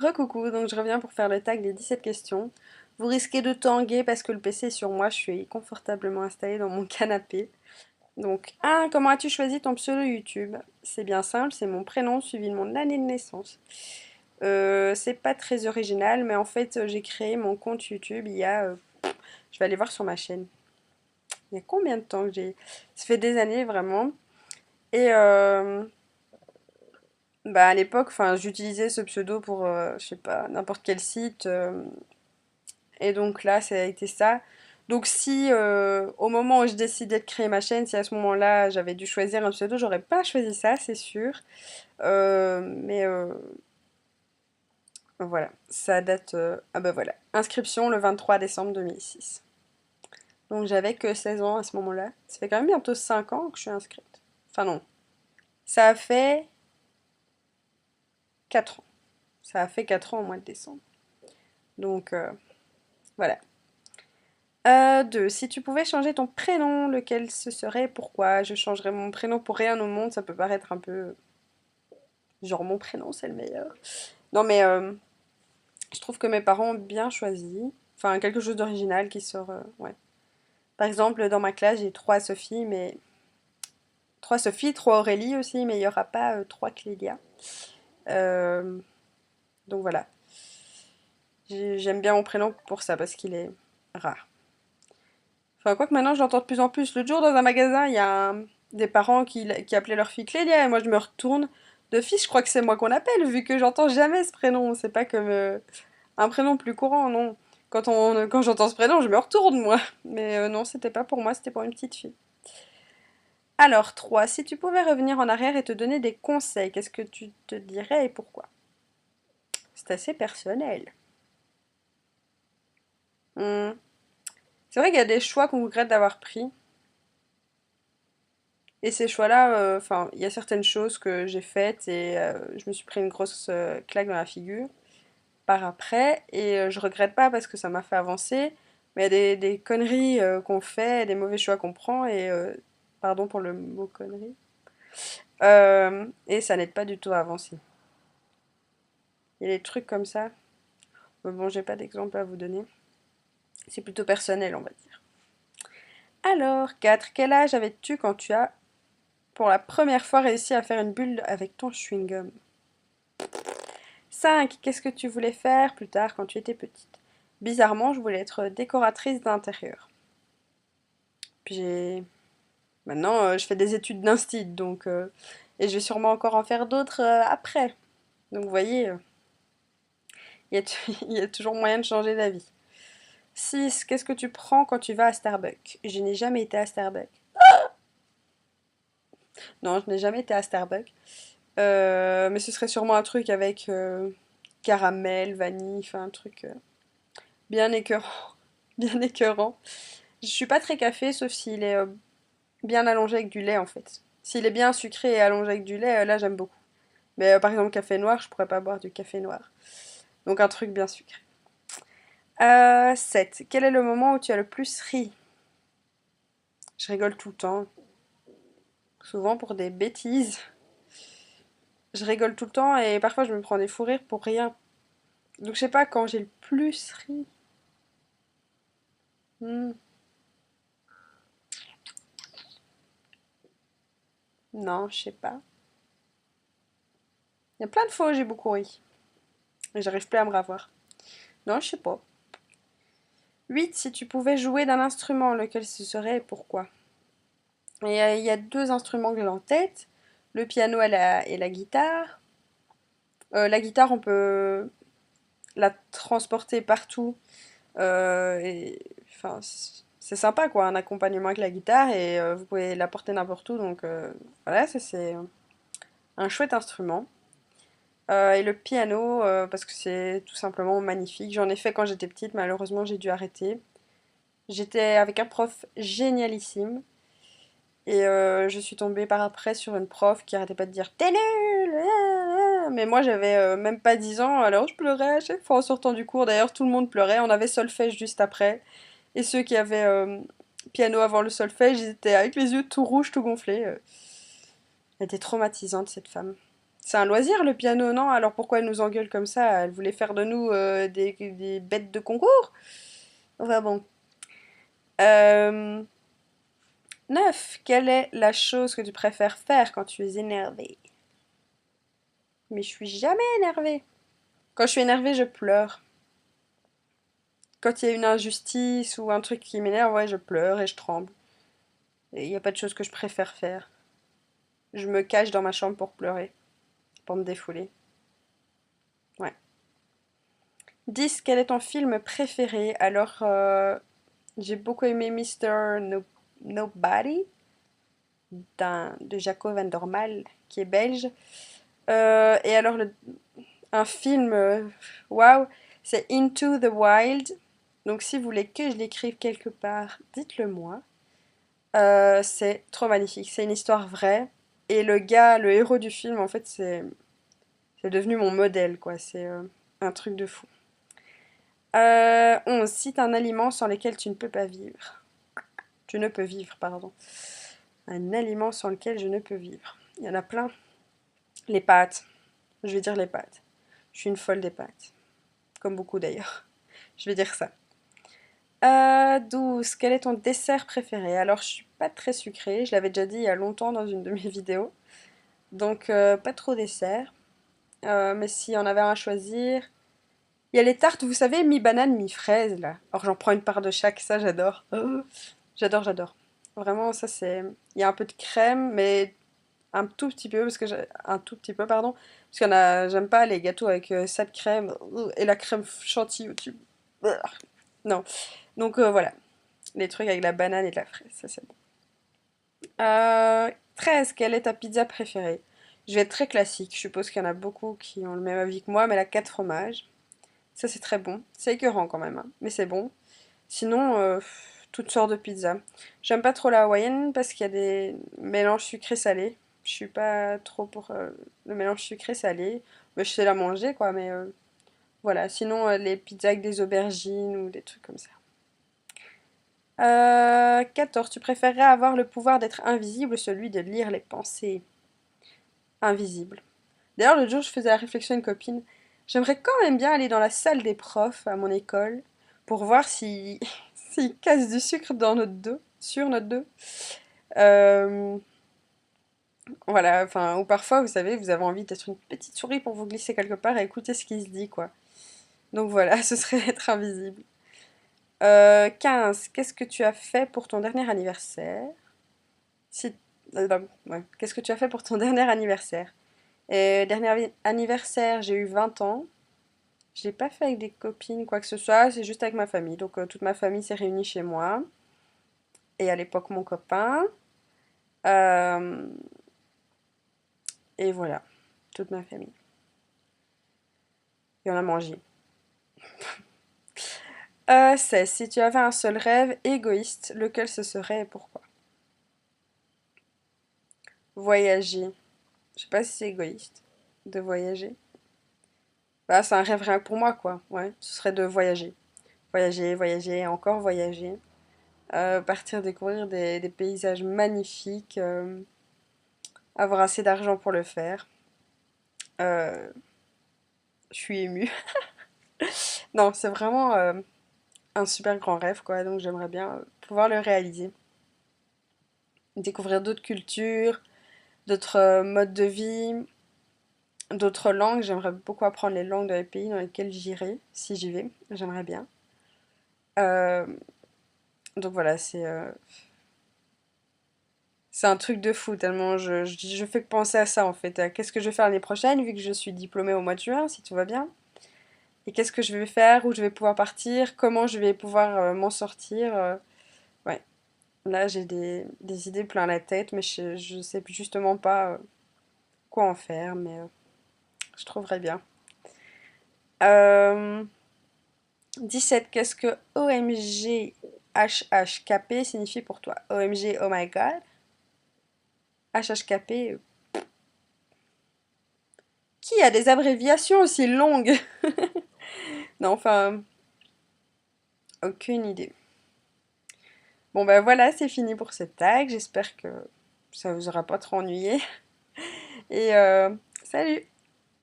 Recoucou, donc je reviens pour faire le tag des 17 questions. Vous risquez de tanguer parce que le PC est sur moi, je suis confortablement installée dans mon canapé. Donc, comment as-tu choisi ton pseudo YouTube? C'est bien simple, c'est mon prénom suivi de mon année de naissance. C'est pas très original, mais en fait, j'ai créé mon compte YouTube il y a. Je vais aller voir sur ma chaîne. Il y a combien de temps que j'ai. Ça fait des années vraiment. Et bah à l'époque, enfin, j'utilisais ce pseudo pour, je sais pas, n'importe quel site. Et donc là, ça a été ça. Donc si au moment où je décidais de créer ma chaîne, si à ce moment-là j'avais dû choisir un pseudo, j'aurais pas choisi ça, c'est sûr. Mais voilà, ça date... ah bah voilà, inscription le 23 décembre 2006. Donc j'avais que 16 ans à ce moment-là. Ça fait quand même bientôt 5 ans que je suis inscrite. Enfin non, ça a fait 4 ans. Ça a fait 4 ans au mois de décembre. Donc voilà. 2. Si tu pouvais changer ton prénom, lequel ce serait et pourquoi? Je changerais mon prénom pour rien au monde, ça peut paraître un peu... Genre mon prénom c'est le meilleur. Non mais je trouve que mes parents ont bien choisi. Enfin quelque chose d'original qui sort... ouais. Par exemple dans ma classe j'ai 3 Sophie, mais... 3 Sophie, 3 Aurélie aussi, mais il n'y aura pas 3 Clélia. Euh, donc voilà. J'aime bien mon prénom pour ça, parce qu'il est rare. Enfin, quoi que maintenant, j'entends de plus en plus. L'autre jour, dans un magasin, il y a des parents qui appelaient leur fille Clélia, et moi, je me retourne. De fils, je crois que c'est moi qu'on appelle, vu que j'entends jamais ce prénom. C'est pas comme un prénom plus courant, non. Quand j'entends ce prénom, je me retourne, moi. Mais non, c'était pas pour moi, c'était pour une petite fille. Alors, 3. Si tu pouvais revenir en arrière et te donner des conseils, qu'est-ce que tu te dirais et pourquoi? C'est assez personnel. Hmm. C'est vrai qu'il y a des choix qu'on regrette d'avoir pris. Et ces choix-là, enfin, il y a certaines choses que j'ai faites et je me suis pris une grosse claque dans la figure par après. Et je regrette pas parce que ça m'a fait avancer. Mais il y a des conneries qu'on fait, des mauvais choix qu'on prend et pardon pour le mot connerie. Et ça n'aide pas du tout à avancer. Il y a des trucs comme ça. Mais bon, j'ai pas d'exemple à vous donner. C'est plutôt personnel, on va dire. Alors, 4. Quel âge avais-tu quand tu as pour la première fois réussi à faire une bulle avec ton chewing-gum? 5. Qu'est-ce que tu voulais faire plus tard quand tu étais petite? Bizarrement, je voulais être décoratrice d'intérieur. Puis j'ai... Maintenant, je fais des études d'instit, donc... et je vais sûrement encore en faire d'autres après. Donc vous voyez, il y, a il y a toujours moyen de changer d'avis. 6. Qu'est-ce que tu prends quand tu vas à Starbucks? Je n'ai jamais été à Starbucks. Non, je n'ai jamais été à Starbucks. Mais ce serait sûrement un truc avec caramel, vanille, enfin un truc bien écœurant. Bien écœurant. Je suis pas très café, sauf s'il est bien allongé avec du lait en fait. S'il est bien sucré et allongé avec du lait, là j'aime beaucoup. Mais par exemple, café noir, je pourrais pas boire du café noir. Donc un truc bien sucré. 7. Quel est le moment où tu as le plus ri? Je rigole tout le temps. Souvent pour des bêtises. Je rigole tout le temps et parfois je me prends des fous rires pour rien. Donc je sais pas quand j'ai le plus ri. Hmm, non, je sais pas. Il y a plein de fois où j'ai beaucoup ri. Et j'arrive plus à me ravoir. Non, je sais pas. 8. Si tu pouvais jouer d'un instrument, lequel ce serait et pourquoi? Et il y a 2 instruments que j'ai en tête. Le piano et la guitare. La guitare, on peut la transporter partout. Enfin, c'est sympa quoi, un accompagnement avec la guitare et vous pouvez la porter n'importe où. Donc voilà, ça c'est un chouette instrument. Et le piano, parce que c'est tout simplement magnifique. J'en ai fait quand j'étais petite, malheureusement j'ai dû arrêter. J'étais avec un prof génialissime. Et je suis tombée par après sur une prof qui arrêtait pas de dire t'es nul! Mais moi j'avais même pas 10 ans, alors je pleurais à chaque fois en sortant du cours. D'ailleurs tout le monde pleurait, on avait solfège juste après. Et ceux qui avaient piano avant le solfège, ils étaient avec les yeux tout rouges, tout gonflés. Elle était traumatisante cette femme. C'est un loisir le piano, non? Alors pourquoi elle nous engueule comme ça? Elle voulait faire de nous des bêtes de concours? Enfin bon. Euh, 9. Quelle est la chose que tu préfères faire quand tu es énervé? Mais je suis jamais énervée. Quand je suis énervée, je pleure. Quand il y a une injustice ou un truc qui m'énerve, ouais, je pleure et je tremble. Et il n'y a pas de chose que je préfère faire. Je me cache dans ma chambre pour pleurer, pour me défouler. Ouais. 10. Quel est ton film préféré? Alors, j'ai beaucoup aimé Nobody de Jaco van Dormael, qui est belge. Et alors, un film, waouh, c'est Into the Wild. Donc, si vous voulez que je l'écrive quelque part, dites-le moi. C'est trop magnifique. C'est une histoire vraie. Et le gars, le héros du film, en fait, c'est devenu mon modèle, quoi. C'est un truc de fou. 11. Cite un aliment sans lequel tu ne peux pas vivre. Tu ne peux vivre, pardon. Un aliment sans lequel je ne peux vivre. Il y en a plein. Les pâtes. Je vais dire les pâtes. Je suis une folle des pâtes. Comme beaucoup d'ailleurs. Je vais dire ça. 12. Quel est ton dessert préféré? Alors, je suis pas très sucrée. Je l'avais déjà dit il y a longtemps dans une de mes vidéos. Donc, pas trop dessert. Mais si on avait un à choisir. Il y a les tartes, vous savez, mi-banane, mi-fraise, là. Or, j'en prends une part de chaque. Ça, j'adore. Oh, j'adore, j'adore. Vraiment, ça, c'est. Il y a un peu de crème, mais un tout petit peu, parce que un tout petit peu, pardon. Parce qu'il y en a. J'aime pas les gâteaux avec ça de crème. Et la crème chantilly au-dessus. Non. Donc, voilà. Les trucs avec la banane et de la fraise. Ça, c'est bon. 13. Quelle est ta pizza préférée? Je vais être très classique. Je suppose qu'il y en a beaucoup qui ont le même avis que moi, mais la 4 fromages. Ça, c'est très bon. C'est écœurant quand même, hein, mais c'est bon. Sinon, toutes sortes de pizzas. J'aime pas trop la hawaïenne parce qu'il y a des mélanges sucré-salé. Je suis pas trop pour le mélange sucré-salé. Mais je sais la manger, quoi, mais voilà. Sinon, les pizzas avec des aubergines ou des trucs comme ça. 14. Tu préférerais avoir le pouvoir d'être invisible ou celui de lire les pensées? Invisible. D'ailleurs, l'autre jour, je faisais la réflexion à une copine. J'aimerais quand même bien aller dans la salle des profs à mon école pour voir si s'ils cassent du sucre dans notre dos, sur notre dos. Euh, voilà, enfin, ou parfois, vous savez, vous avez envie d'être une petite souris pour vous glisser quelque part et écouter ce qui se dit, quoi. Donc voilà, ce serait être invisible. 15. Qu'est-ce que tu as fait pour ton dernier anniversaire? Si... non, ouais. Qu'est-ce que tu as fait pour ton dernier anniversaire? Dernier anniversaire, j'ai eu 20 ans. Je l'ai pas fait avec des copines, quoi que ce soit, c'est juste avec ma famille. Donc toute ma famille s'est réunie chez moi. Et à l'époque mon copain. Euh, et voilà, toute ma famille. Et on a mangé. 16. Si tu avais un seul rêve égoïste, lequel ce serait et pourquoi? Voyager. Je sais pas si c'est égoïste de voyager. Bah, c'est un rêve rien que pour moi, quoi. Ouais, ce serait de voyager. Voyager, voyager, encore voyager. Partir découvrir des paysages magnifiques. Avoir assez d'argent pour le faire. Euh, je suis émue. Non, c'est vraiment un super grand rêve, quoi. Donc j'aimerais bien pouvoir le réaliser. Découvrir d'autres cultures, d'autres modes de vie, d'autres langues. J'aimerais beaucoup apprendre les langues dans les pays dans lesquels j'irai, si j'y vais. J'aimerais bien. Euh, donc voilà, c'est un truc de fou, tellement je fais que penser à ça en fait. À qu'est-ce que je vais faire l'année prochaine, vu que je suis diplômée au mois de juin, si tout va bien. Et qu'est-ce que je vais faire, où je vais pouvoir partir, comment je vais pouvoir m'en sortir. Ouais, là j'ai des idées plein la tête, mais je sais justement pas quoi en faire, mais je trouverai bien. Euh, 17. Qu'est-ce que OMG HHKP signifie pour toi? OMG, oh my god. HHKP, qui a des abréviations aussi longues? Non, enfin, aucune idée. Bon ben voilà, c'est fini pour cette tag. J'espère que ça vous aura pas trop ennuyé. Et Salut!